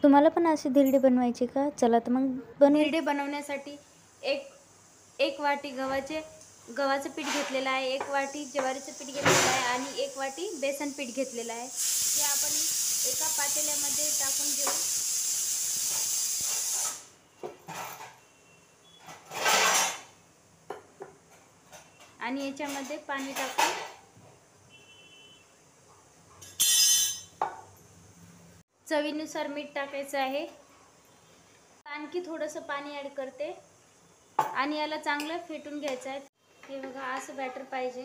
तुम्हाला पण अशी धिरडे बनवायची का? चला तर मग धिरडे बनवण्यासाठी एक वाटी गव्हाचं पीठ घेतलेलं आहे, 1 वाटी ज्वारीचं पीठ घेतलेलं आहे आणि 1 वाटी बेसन पीठ घेतलेलं आहे. हे आपण एका पातेल्यामध्ये टाकून घेऊ. आणि याच्यामध्ये पाणी टाकून चवीनुसार मीठ टाकायचं आहे. आणखी थोडंसं पाणी ॲड करते आणि याला चांगलं फेटून घ्यायचं आहे. हे बघा, असं बॅटर पाहिजे.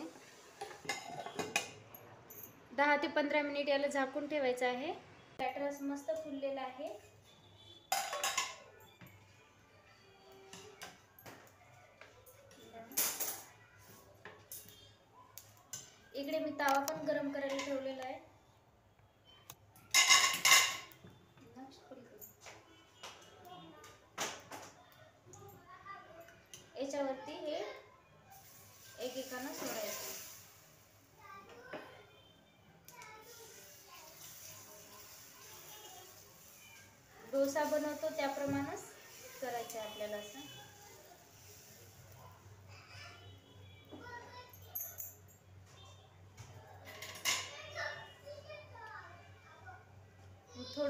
10 ते 15 मिनिट याला झाकून ठेवायचं आहे. बॅटर असं मस्त फुललेलं आहे. इकडे मी तवा पण गरम करायला ठेवलेला आहे. याच्यावरती हे एकेकानं सोडायचं. डोसा बनवतो त्याप्रमाणेच करायचं आहे आपल्याला.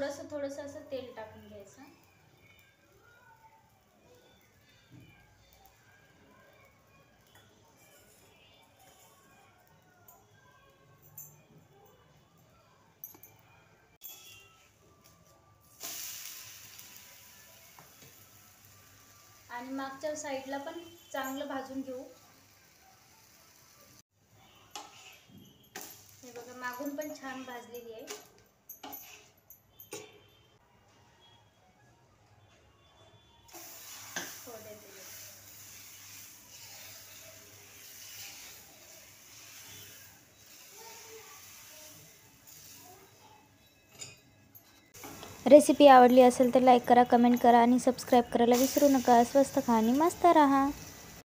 असं थोडंसं असं तेल टाकून घ्यायचं. आणि मागच्या साईडला पण चांगलं भाजून घेऊ. हे बघा, मागून पण छान भाजलेली आहे. रेसिपी आवडली असेल तर लाईक करा, कमेंट करा आणि सबस्क्राईब करायला विसरू नका. स्वस्त खा आणि मस्त राहा.